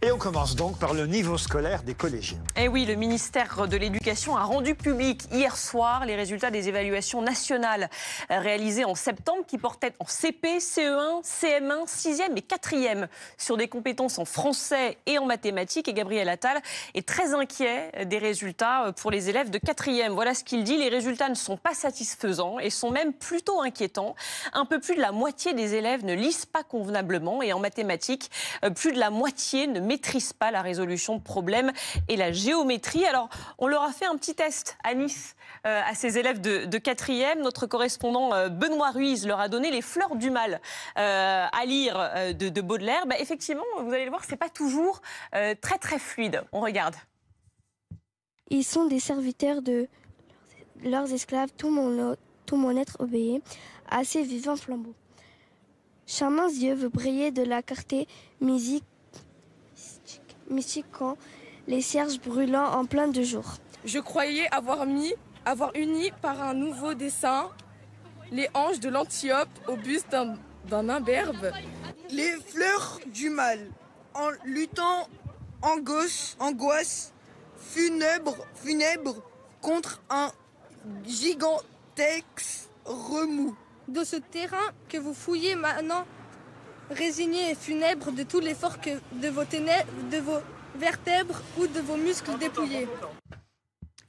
Et on commence donc par le niveau scolaire des collégiens. Eh oui, le ministère de l'Éducation a rendu public hier soir les résultats des évaluations nationales réalisées en septembre qui portaient en CP, CE1, CM1, 6e et 4e sur des compétences en français et en mathématiques. Et Gabriel Attal est très inquiet des résultats pour les élèves de 4e. Voilà ce qu'il dit. Les résultats ne sont pas satisfaisants et sont même plutôt inquiétants. Un peu plus de la moitié des élèves ne lisent pas convenablement et en mathématiques, plus de la moitié ne maîtrisent pas la résolution de problèmes et la géométrie. Alors, on leur a fait un petit test à Nice, à ces élèves de 4e. Notre correspondant Benoît Ruiz leur a donné les fleurs du mal à lire de Baudelaire. Bah, effectivement, vous allez le voir, c'est pas toujours très fluide. On regarde. Ils sont des serviteurs de leurs esclaves, tout mon être obéit, à ces vivants flambeaux. Charmants yeux veut briller de la clarté mystique quand les cierges brûlant en plein de jour. Je croyais avoir uni par un nouveau dessin les hanches de l'Antiope au buste d'un imberbe. Les fleurs du mal, en luttant angoisse funèbre contre un gigantesque remous. De ce terrain que vous fouillez maintenant, résigné et funèbre de tout l'effort de vos vertèbres ou de vos muscles dépouillés.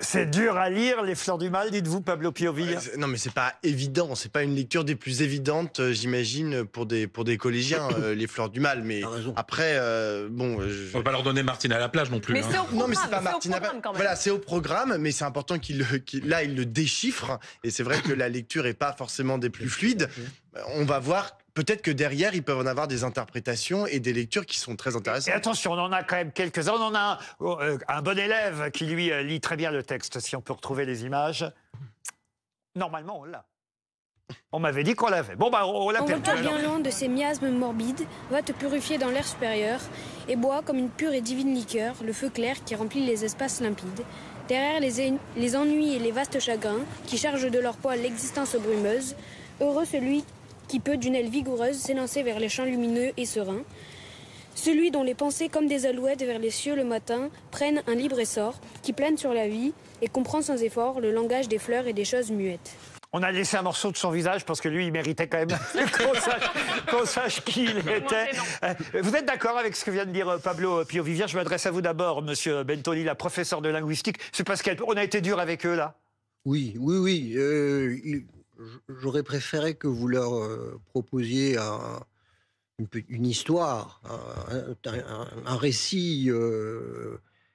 C'est dur à lire, les fleurs du mal, dites-vous, Pablo Piovilla? Non, mais c'est pas évident. C'est pas une lecture des plus évidentes, j'imagine, pour des collégiens, les fleurs du mal. Mais après, bon... On va pas leur donner Martine à la plage non plus. Mais c'est au programme, non, mais c'est pas Martine quand même. Voilà, c'est au programme, mais c'est important là, il le déchiffre. Et c'est vrai que la lecture est pas forcément des plus fluides. On va voir... Peut-être que derrière, ils peuvent en avoir des interprétations et des lectures qui sont très intéressantes. Et attention, on en a quand même quelques-uns. On en a un bon élève qui, lui, lit très bien le texte, si on peut retrouver les images. Normalement, on l'a. On m'avait dit qu'on l'avait. Bon, bah, on l'a perdu. Envoie-toi bien loin de ces miasmes morbides, va te purifier dans l'air supérieur et bois comme une pure et divine liqueur le feu clair qui remplit les espaces limpides. Derrière les ennuis et les vastes chagrins qui chargent de leur poids l'existence brumeuse, heureux celui qui peut d'une aile vigoureuse s'élancer vers les champs lumineux et sereins. Celui dont les pensées comme des alouettes vers les cieux le matin prennent un libre essor, qui plane sur la vie et comprend sans effort le langage des fleurs et des choses muettes. On a laissé un morceau de son visage parce que lui, il méritait quand même qu'on sache qui il était. Vous êtes d'accord avec ce que vient de dire Pablo Piovilla? Je m'adresse à vous d'abord, monsieur Bentoli, la professeure de linguistique. C'est parce qu'on a été dur avec eux, là? Oui. J'aurais préféré que vous leur proposiez une histoire, un récit.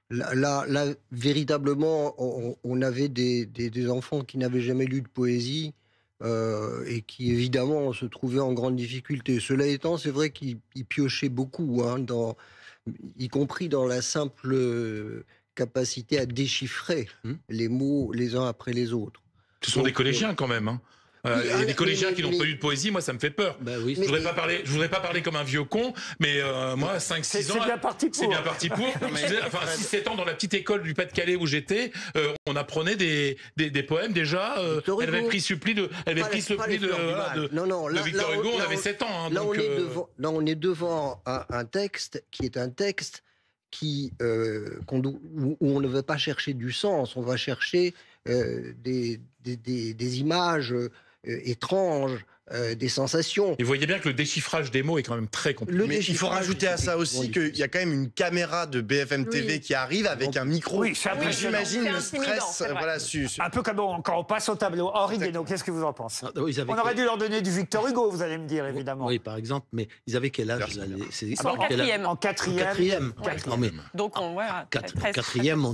Là, véritablement, on avait des enfants qui n'avaient jamais lu de poésie et qui, évidemment, se trouvaient en grande difficulté. Cela étant, c'est vrai qu'ils piochaient beaucoup, y compris dans la simple capacité à déchiffrer les mots les uns après les autres. Ce sont des collégiens quand même, hein. Il y a des collégiens qui n'ont pas eu de poésie, moi ça me fait peur. Bah oui, je voudrais pas parler comme un vieux con, mais moi 5-6 ans, c'est bien parti pour. C'est bien parti pour. Enfin 6-7 ans dans la petite école du Pas-de-Calais où j'étais, on apprenait des poèmes déjà. Elle avait pris suppli de Victor Hugo, on avait 7 ans. Hein, là, on est devant un texte qui est un texte où on ne veut pas chercher du sens, on va chercher des images étranges, des sensations. Et vous voyez bien que le déchiffrage des mots est quand même très compliqué. Mais il faut rajouter à ça aussi qu'il y a quand même une caméra de BFM TV qui arrive avec un micro. Oui, c'est impressionnant. J'imagine le stress. Voilà, un peu comme quand on passe au tableau. Henri Guénaud, qu'est-ce que vous en pensez? On aurait dû leur donner du Victor Hugo, vous allez me dire, évidemment. Oui, par exemple, mais ils avaient quel âge? En quatrième. Non, mais donc, en quatrième,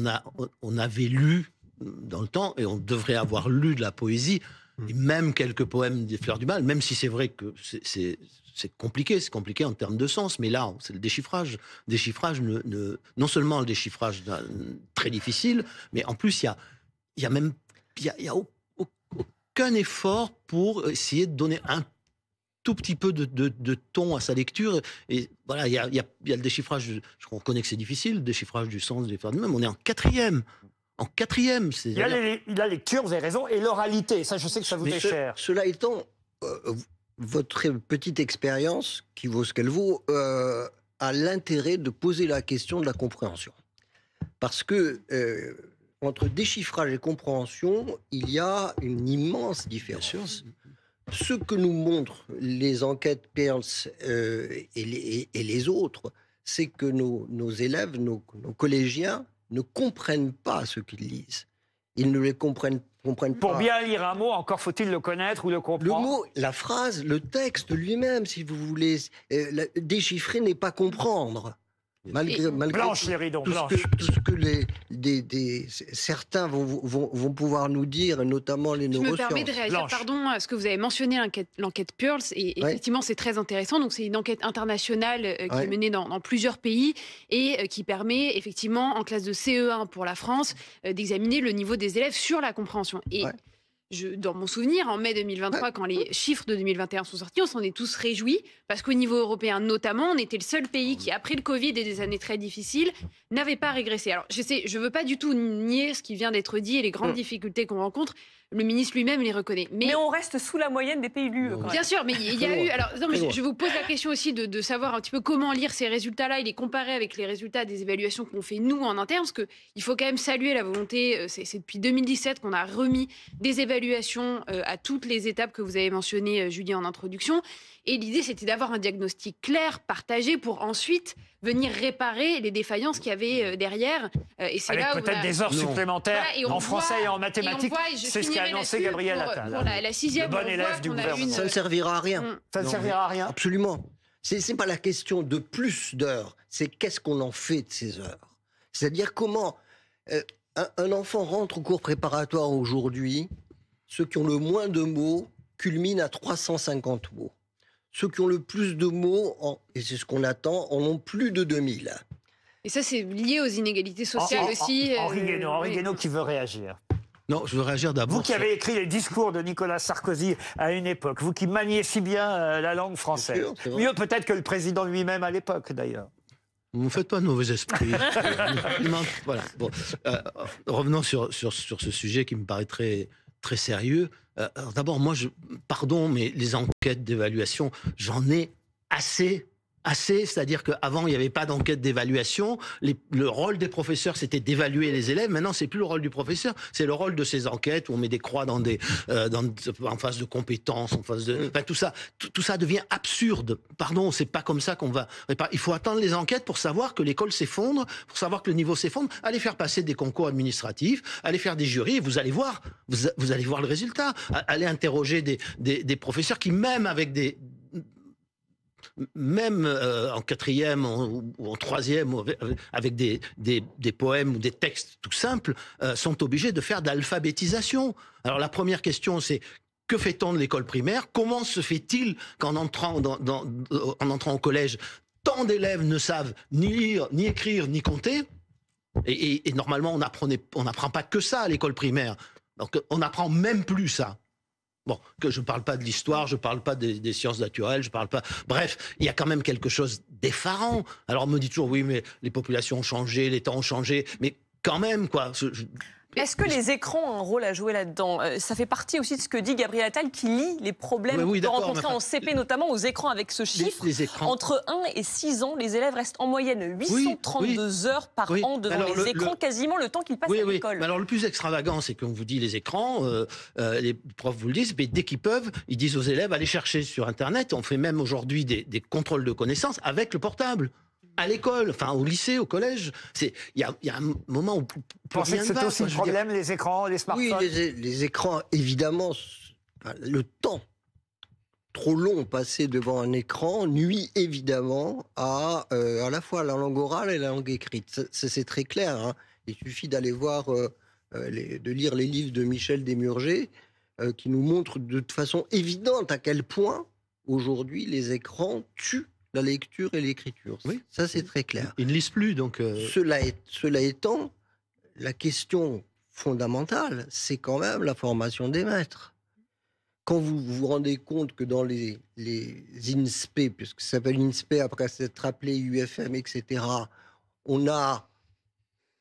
on avait lu dans le temps, et on devrait avoir lu de la poésie, et même quelques poèmes des Fleurs du Mal, même si c'est vrai que c'est compliqué en termes de sens, mais là, c'est le déchiffrage. Non seulement le déchiffrage très difficile, mais en plus, il y a aucun effort pour essayer de donner un tout petit peu de ton à sa lecture. Et voilà, il y a le déchiffrage, je reconnais que c'est difficile, le déchiffrage du sens des Fleurs du Mal, mais on est en quatrième. Il y a la lecture, vous avez raison, et l'oralité. Ça, je sais que ça vous est cher. Cela étant, votre petite expérience, qui vaut ce qu'elle vaut, a l'intérêt de poser la question de la compréhension. Parce que entre déchiffrage et compréhension, il y a une immense différence. Ce que nous montrent les enquêtes Pearls et les autres, c'est que nos élèves, nos collégiens ne comprennent pas ce qu'ils lisent. Ils ne les comprennent pas. Pour bien lire un mot, encore faut-il le connaître ou le comprendre. Le mot, la phrase, le texte lui-même, si vous voulez, déchiffrer n'est pas comprendre. Malgré Blanche, les rideaux, tout blanche. tout ce que certains vont pouvoir nous dire, et notamment les Je neurosciences. me permets de réagir, Blanche. pardon, à ce que vous avez mentionné, l'enquête Pearls, et effectivement c'est très intéressant. Donc c'est une enquête internationale qui est menée dans plusieurs pays et qui permet effectivement en classe de CE1 pour la France d'examiner le niveau des élèves sur la compréhension. Et dans mon souvenir, en mai 2023, quand les chiffres de 2021 sont sortis, on s'en est tous réjouis, parce qu'au niveau européen notamment, on était le seul pays qui, après le Covid et des années très difficiles, n'avait pas régressé. Alors, je ne veux pas du tout nier ce qui vient d'être dit et les grandes difficultés qu'on rencontre. Le ministre lui-même les reconnaît. Mais on reste sous la moyenne des pays de l'UE. Bien sûr, mais il y a eu... Alors, non, mais je vous pose la question aussi de savoir un petit peu comment lire ces résultats-là et les comparer avec les résultats des évaluations qu'on fait nous en interne, parce qu'il faut quand même saluer la volonté, c'est depuis 2017 qu'on a remis des évaluations à toutes les étapes que vous avez mentionnées, Julie, en introduction. Et l'idée, c'était d'avoir un diagnostic clair, partagé, pour ensuite venir réparer les défaillances qu'il y avait derrière. Et c'est Avec là où peut-être des heures supplémentaires en français et en mathématiques. C'est ce qu'a annoncé Gabriel Attal. Pour la sixième, le bon élève du gouvernement. Ça ne servira à rien. Ça ne servira à rien. Absolument. C'est pas la question de plus d'heures, c'est qu'est-ce qu'on en fait de ces heures. C'est-à-dire comment un enfant rentre au cours préparatoire aujourd'hui, ceux qui ont le moins de mots culminent à 350 mots. Ceux qui ont le plus de mots, et c'est ce qu'on attend, en ont plus de 2000. Et ça, c'est lié aux inégalités sociales aussi. Henri Guénaud qui veut réagir. Non, je veux réagir d'abord. Vous qui avez écrit les discours de Nicolas Sarkozy à une époque, vous qui maniez si bien la langue française, mieux peut-être que le président lui-même à l'époque d'ailleurs. Ne me faites pas de mauvais esprit. Voilà. Bon, revenons sur ce sujet qui me paraît très, très sérieux. D'abord, moi, pardon, mais les enquêtes d'évaluation, j'en ai assez, c'est-à-dire qu'avant, il n'y avait pas d'enquête d'évaluation. Le rôle des professeurs, c'était d'évaluer les élèves. Maintenant, c'est plus le rôle du professeur, c'est le rôle de ces enquêtes où on met des croix en face de compétences, en face de... Enfin, tout ça devient absurde. Pardon, c'est pas comme ça qu'on va... Il faut attendre les enquêtes pour savoir que l'école s'effondre, pour savoir que le niveau s'effondre. Allez faire passer des concours administratifs, allez faire des jurys, et vous allez voir le résultat. Allez interroger des professeurs qui, même avec en quatrième ou en troisième, avec des poèmes ou des textes tout simples, sont obligés de faire de l'alphabétisation. Alors la première question, c'est que fait-on de l'école primaire? Comment se fait-il qu'en entrant au collège, tant d'élèves ne savent ni lire, ni écrire, ni compter? Et normalement, on n'apprend pas que ça à l'école primaire. Donc on n'apprend même plus ça. Bon, que je ne parle pas de l'histoire, je ne parle pas des sciences naturelles, je ne parle pas... Bref, il y a quand même quelque chose d'effarant. Alors on me dit toujours, oui, mais les populations ont changé, les temps ont changé, mais quand même, quoi... Est-ce que les écrans ont un rôle à jouer là-dedans? Ça fait partie aussi de ce que dit Gabriel Attal, qui lie les problèmes qu'on rencontrait en CP, notamment aux écrans, avec ce chiffre. Les écrans. Entre 1 et 6 ans, les élèves restent en moyenne 832 heures par an devant les écrans, quasiment le temps qu'ils passent à l'école. Mais alors le plus extravagant, c'est qu'on vous dit les écrans, les profs vous le disent, mais dès qu'ils peuvent, ils disent aux élèves, allez chercher sur Internet. On fait même aujourd'hui des contrôles de connaissances avec le portable. À l'école, enfin au lycée, au collège, il y a un moment où vous pensez que c'est aussi le problème, les écrans, les smartphones? Oui, les écrans, évidemment, le temps trop long passé devant un écran nuit évidemment à la fois la langue orale et la langue écrite. C'est très clair. Hein. Il suffit d'aller voir, de lire les livres de Michel Desmurger qui nous montrent de façon évidente à quel point aujourd'hui les écrans tuent la lecture et l'écriture. Oui. Ça, c'est très clair. Ils ne lisent plus, donc... Cela étant, la question fondamentale, c'est quand même la formation des maîtres. Quand vous vous rendez compte que dans les INSPE, puisque ça s'appelle INSPE après s'être appelé UFM, etc., on a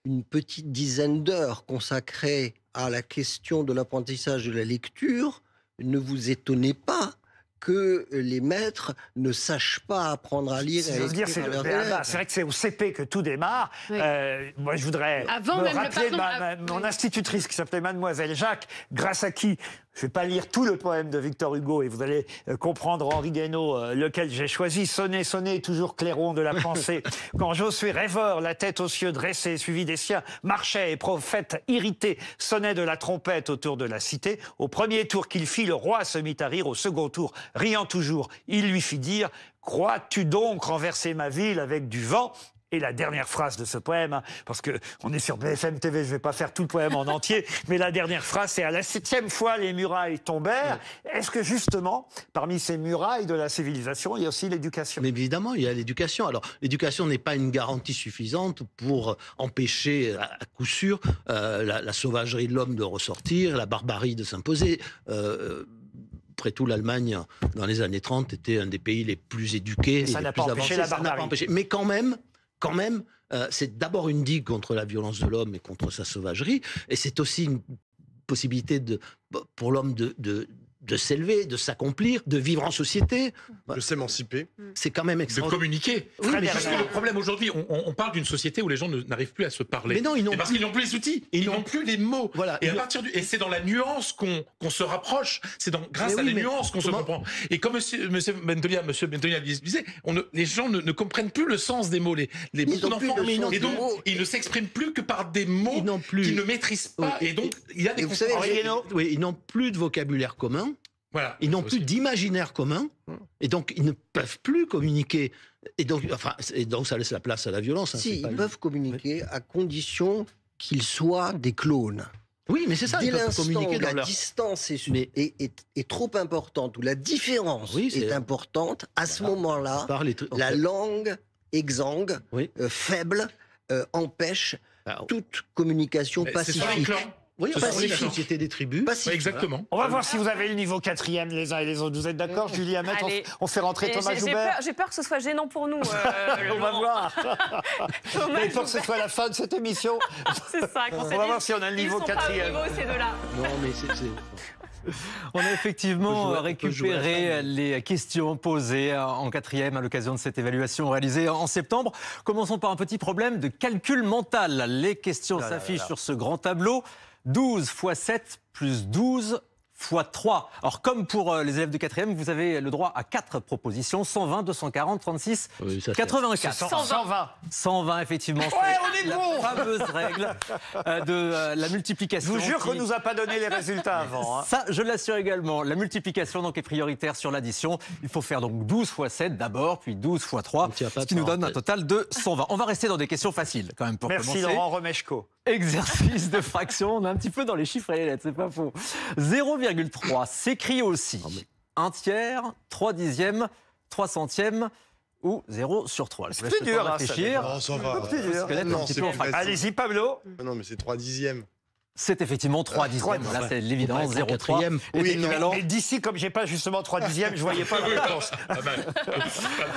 une petite dizaine d'heures consacrées à la question de l'apprentissage de la lecture, ne vous étonnez pas que les maîtres ne sachent pas apprendre à lire et à écrire c'est à leurs le élèves. c'est vrai que c'est au CP que tout démarre. Oui. Moi, je voudrais Avant me même le rappeler pardon, mon institutrice qui s'appelait Mademoiselle Jacques, grâce à qui je ne vais pas lire tout le poème de Victor Hugo et vous allez comprendre, Henri Guénaud, lequel j'ai choisi. Sonnez, sonnez, toujours clairon de la pensée. Quand Josué rêveur, la tête aux cieux dressée, suivi des siens, marchait et prophète irrité, sonnait de la trompette autour de la cité. Au premier tour qu'il fit, le roi se mit à rire. Au second tour, riant toujours, il lui fit dire « Crois-tu donc renverser ma ville avec du vent ?» Et la dernière phrase de ce poème, hein, parce qu'on est sur BFM TV, je ne vais pas faire tout le poème en entier, mais la dernière phrase, c'est « À la 7e fois, les murailles tombèrent ». Est-ce que justement, parmi ces murailles de la civilisation, il y a aussi l'éducation ? Mais évidemment, il y a l'éducation. Alors, l'éducation n'est pas une garantie suffisante pour empêcher, à coup sûr, la sauvagerie de l'homme de ressortir, la barbarie de s'imposer. Après tout, l'Allemagne, dans les années 30, était un des pays les plus éduqués. Ça n'a pas empêché la barbarie. Mais quand même, c'est d'abord une digue contre la violence de l'homme et contre sa sauvagerie, et c'est aussi une possibilité pour l'homme de s'élever, de s'accomplir, de vivre en société. De s'émanciper. C'est quand même De extraordinaire. communiquer. Oui, mais parce que le problème aujourd'hui, on parle d'une société où les gens n'arrivent plus à se parler. Mais non, ils n'ont parce plus- qu'ils n'ont plus les outils, ils n'ont plus les mots. Voilà. Et à partir et c'est dans la nuance qu'on se rapproche. C'est grâce Mais à oui, les mais nuances qu'on se comment- comprend. Et comme Monsieur Bentolia disait, les gens ne comprennent plus le sens des mots. Les beaucoup n'ont plus d'enfants, le sens et des donc mots. ils ne s'expriment plus que par des mots Ils n'ont plus- qu'ils ne maîtrisent pas. Oui. Et donc il y a des Et vous savez, Oui, ils n'ont plus de vocabulaire commun. Voilà. Ils n'ont plus Aussi. d'imaginaire commun, et donc ils ne peuvent plus communiquer. Et donc ça laisse la place à la violence. hein, Si, c'est pas- ils peuvent communiquer à condition qu'ils soient des clones. Oui, mais c'est ça, Dès ils peuvent l'instant communiquer où dans la leur... distance Mais- est trop importante, où la différence Oui, est c'est- importante, à ce moment-là, Par les trucs- en la fait- langue exsangue, Oui. faible, empêche Alors, toute communication Mais c'est sur les pacifique. clans. oui, Ce enfin, sont c'est les la clans. société des tribus. Pacifique. Ouais, exactement. On va voir si vous avez le niveau 4e les uns et les autres. Vous êtes d'accord, Julie Hamet? Allez. On fait rentrer Et Thomas j'ai Joubert. j'ai peur que ce soit gênant pour nous. On va voir. Thomas Mais il faut que ce soit la fin de cette émission. C'est ça. qu'on On s'est va dit, voir si on a le niveau Ils sont pas au 4e. niveau, ces deux-là. Non, mais c'est... On a effectivement On peut jouer à ça, récupéré les questions posées en 4e à l'occasion de cette évaluation réalisée en septembre. Commençons par un petit problème de calcul mental. Les questions s'affichent sur ce grand tableau. 12 x 7 plus 12 x 3. Alors, comme pour les élèves de 4e, vous avez le droit à 4 propositions. 120, 240, 36, Oui, ça, c'est- 84. 120. 120, effectivement. Ouais, c'est on est la bon. fameuse règle de la Je multiplication. vous jure qu'on qui- nous a pas donné les résultats avant. hein. Ça, je l'assure également. La multiplication donc est prioritaire sur l'addition. Il faut faire donc 12 x 7 d'abord, puis 12 x 3, Donc, il y a pas ce de qui nous donne un parenthèse. total de 120. On va rester dans des questions faciles quand même pour Merci commencer. Laurent Romeshko. Exercice de fraction, on est un petit peu dans les chiffres et les lettres, c'est pas faux. 0,3 s'écrit aussi 1 tiers, 3 dixièmes, 3 centièmes ou 0 sur 3. C'est plus dur, hein, ça, réfléchir. Non, ça va. plus dur. Se connaître un Non, petit c'est peu en plus fraction. facile. Allez-y Pablo. Non, mais c'est 3 dixièmes. C'est effectivement 3 dixièmes. Là, c'est l'évidence. Faut pas être en 0,3 quatrième. est Oui, non. équivalent. Et d'ici, comme j'ai pas justement 3 dixièmes, je voyais pas la réponse. Ah ben,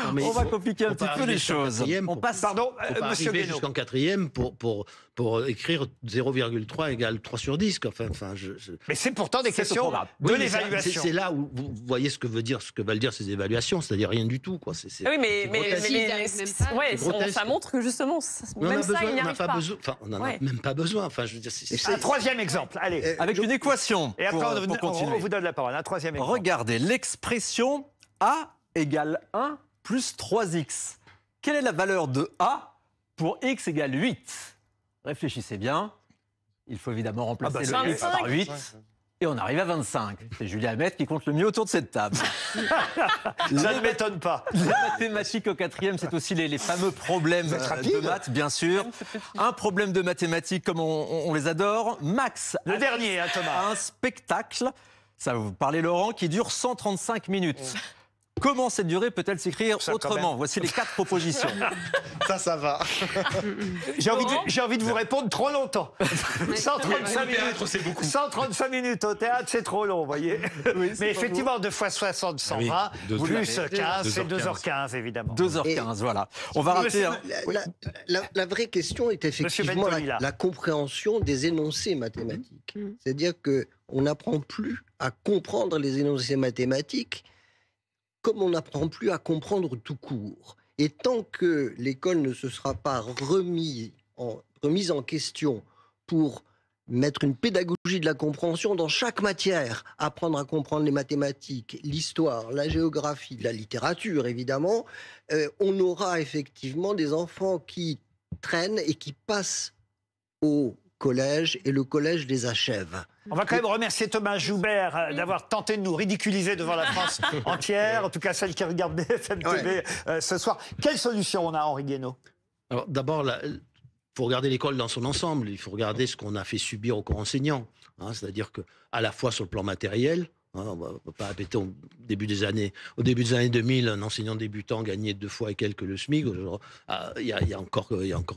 Non, mais On il va faut- compliquer un faut petit pas peu les arriver jusqu'en choses. quatrième On pour- passe. Pardon, faut pas monsieur arriver Guénaud. jusqu'en 4e pour écrire 0,3 égale 3 sur 10. Quoi. Enfin, Mais c'est pourtant des C'est au questions programme. de Oui, mais ça, l'évaluation. c'est là où vous voyez ce que veulent dire ces évaluations, c'est-à-dire rien du tout. Quoi. Oui, mais grotesque. Ils y arrivent même pas. ouais, C'est grotesque. ça montre que justement, Mais même on a ça, besoin, ils n'y on n'a arrivent pas pas. besoin. Enfin, on n'en a Ouais. même pas besoin. Enfin, je veux dire, Un troisième exemple, allez. Avec une équation Et après, pour continuer. on vous donne la parole. Un troisième exemple. Regardez l'expression A égale 1 plus 3x. Quelle est la valeur de A pour x égale 8? Réfléchissez bien. Il faut évidemment remplacer le 25. x par 8. Et on arrive à 25. C'est Julie Hamet qui compte le mieux autour de cette table. Ça ne m'étonne pas. Les mathématiques au 4e, c'est aussi les fameux problèmes de maths, bien sûr. Un problème de mathématiques comme on les adore. Max Le dernier, hein, Thomas. un spectacle, ça va vous parler Laurent, qui dure 135 minutes. Comment cette durée peut-elle s'écrire Ça, quand autrement? même. Voici les 4 propositions. Ça va. J'ai envie de vous répondre trop longtemps. 135 au théâtre, c'est beaucoup. 135 minutes au théâtre, c'est trop long, vous voyez. Mais effectivement, 2 fois 60, 120, Ah oui, plus 15, c'est 2h15. 2h15, évidemment. 2h15, voilà. On va rappeler... hein. La vraie question est effectivement Bentoli, là. la compréhension des énoncés mathématiques. C'est-à-dire qu'on n'apprend plus à comprendre les énoncés mathématiques comme on n'apprend plus à comprendre tout court, et tant que l'école ne se sera pas remise en question pour mettre une pédagogie de la compréhension dans chaque matière, apprendre à comprendre les mathématiques, l'histoire, la géographie, la littérature évidemment, on aura effectivement des enfants qui traînent et qui passent au collège et le collège les achève. On va quand même remercier Thomas Joubert d'avoir tenté de nous ridiculiser devant la France entière, en tout cas celle qui regarde BFM TV ce soir. Quelle solution on a, Henri Guénaud? Alors d'abord, il faut regarder l'école dans son ensemble. Il faut regarder ce qu'on a fait subir aux corps enseignants. C'est-à-dire qu'à la fois sur le plan matériel, on ne va pas répéter au début des années 2000, un enseignant débutant gagnait 2 fois et quelques le SMIC. Il y a encore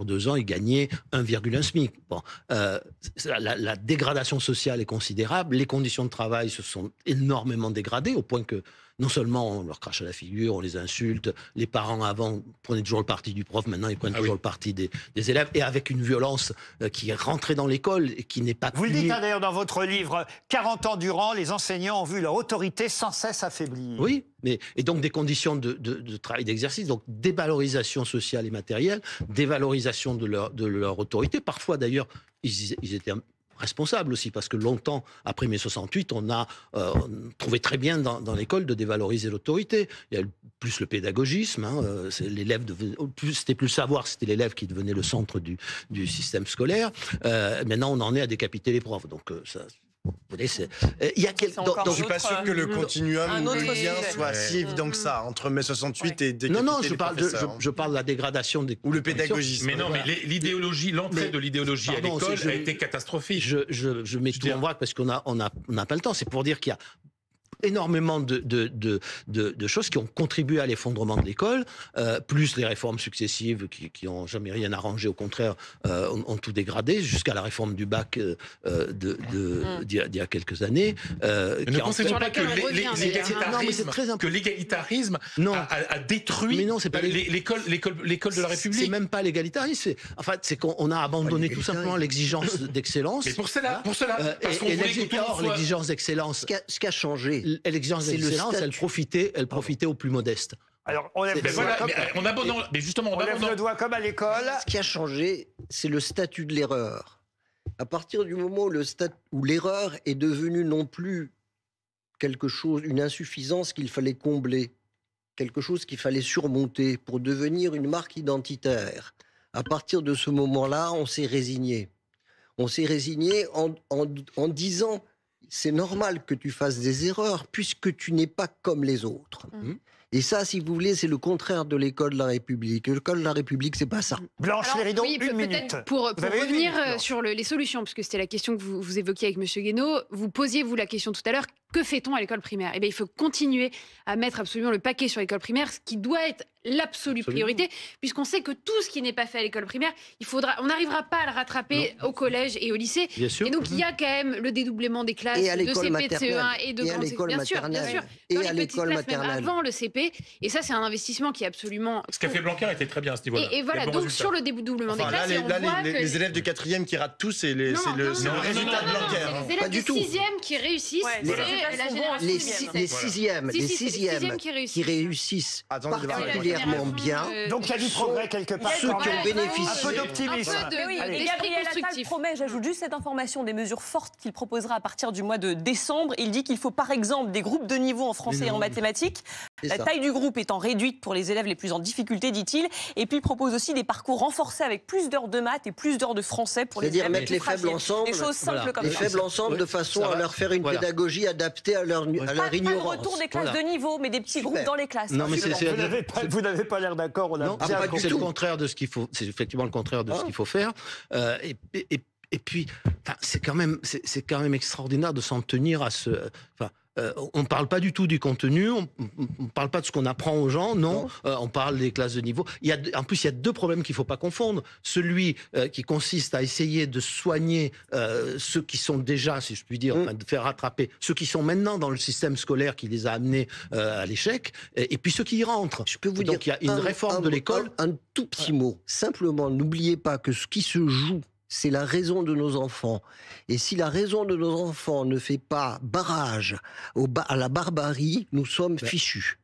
2 ans, il gagnait 1,1 SMIC. Bon, la dégradation sociale est considérable. Les conditions de travail se sont énormément dégradées au point que non seulement on leur crache à la figure, on les insulte, les parents avant prenaient toujours le parti du prof, maintenant ils prennent toujours le parti des élèves, et avec une violence qui est rentrée dans l'école et qui n'est pas Vous le dites d'ailleurs dans votre livre, 40 ans durant, les enseignants ont vu leur autorité sans cesse affaiblir. Oui, et donc des conditions de travail, d'exercice, donc dévalorisation sociale et matérielle, dévalorisation de leur autorité. Parfois d'ailleurs, ils étaient responsable aussi, parce que longtemps, après mai 68, on a trouvé très bien dans l'école de dévaloriser l'autorité. Il y a plus le pédagogisme, c'était plus le savoir, c'était l'élève qui devenait le centre du système scolaire. Maintenant, on en est à décapiter les profs. Donc ça... Je ne suis pas sûr que le continuum ou le lien soit si évident que ça entre mai 68 et décapiter les professeurs. Je parle de la dégradation des... Ou le pédagogisme. Mais non, mais l'idéologie, l'entrée de l'idéologie à l'école a été catastrophique. Je mets tout en vrac parce qu'on n'a pas le temps. C'est pour dire qu'il y a énormément de choses qui ont contribué à l'effondrement de l'école, plus les réformes successives qui n'ont jamais rien arrangé, au contraire, ont tout dégradé, jusqu'à la réforme du bac d'il y a quelques années. Ne pensez-vous pas que l'égalitarisme a détruit l'école de la République? C'est même pas l'égalitarisme, c'est qu'on a abandonné tout simplement l'exigence d'excellence. Mais pour cela, parce qu'on voulait que tout le monde soit... l'exigence d'excellence. Ce qui a changé, l'exigence d'excellence, elle profitait aux plus modestes. Alors, on lève le doigt comme à l'école. Ce qui a changé, c'est le statut de l'erreur. À partir du moment où l'erreur est devenue non plus quelque chose, une insuffisance qu'il fallait combler, quelque chose qu'il fallait surmonter pour devenir une marque identitaire, à partir de ce moment-là, on s'est résigné. On s'est résigné en disant... C'est normal que tu fasses des erreurs puisque tu n'es pas comme les autres. Et ça, si vous voulez, c'est le contraire de l'école de la République. L'école de la République, c'est pas ça. Blanche Léridan, une minute. Pour revenir sur les solutions, parce que c'était la question que vous évoquiez avec M. Guénaud, vous posiez, vous, la question tout à l'heure, que fait-on à l'école primaire? Eh bien, il faut continuer à mettre absolument le paquet sur l'école primaire, ce qui doit être l'absolue priorité, puisqu'on sait que tout ce qui n'est pas fait à l'école primaire, on n'arrivera pas à le rattraper au collège et au lycée. Bien sûr. Et donc, il y a quand même le dédoublement des classes de CP, de CE1 et de grande section. Bien sûr. Et dans à les petites l'école classes, même maternelle. avant le CP. Et ça, c'est un investissement qui est absolument... Ce qu'a fait Blanquer était très bien à ce niveau-là. Et voilà, donc sur le dédoublement des classes, les élèves de 4e qui ratent tous, c'est le résultat de Blanquer. C'est les élèves de 6e qui réussissent. C'est la génération les sixièmes qui réussissent particulièrement bien. Donc il y a du progrès quelque part. Ceux qui ont bénéficié. Un peu d'optimisme. Et Gabriel Attal promet, j'ajoute juste cette information, des mesures fortes qu'il proposera à partir du mois de décembre. Il dit qu'il faut par exemple des groupes de niveau en français et en mathématiques. La taille du groupe étant réduite pour les élèves les plus en difficulté, dit-il. Et puis il propose aussi des parcours renforcés avec plus d'heures de maths et plus d'heures de français pour les élèves. C'est-à-dire mettre les faibles ensemble. Des choses simples comme ça. Les faibles ensemble de façon à leur faire une pédagogie adaptée à leur ignorance. Pas le retour des classes de niveau, mais des petits groupes dans les classes. Non, mais vous n'avez pas l'air d'accord. C'est le contraire de ce qu'il faut. C'est effectivement le contraire de ce qu'il faut faire. Et puis, c'est quand même extraordinaire de s'en tenir à ce. On ne parle pas du tout du contenu, on ne parle pas de ce qu'on apprend aux gens, non. On parle des classes de niveau. En plus, il y a 2 problèmes qu'il ne faut pas confondre. Celui qui consiste à essayer de soigner ceux qui sont déjà, si je puis dire, de faire rattraper ceux qui sont maintenant dans le système scolaire qui les a amenés à l'échec, et puis ceux qui y rentrent. Je peux vous dire, il y a une réforme de l'école. Un tout petit mot. Simplement, n'oubliez pas que ce qui se joue, c'est la raison de nos enfants. Et si la raison de nos enfants ne fait pas barrage à la barbarie, nous sommes fichus.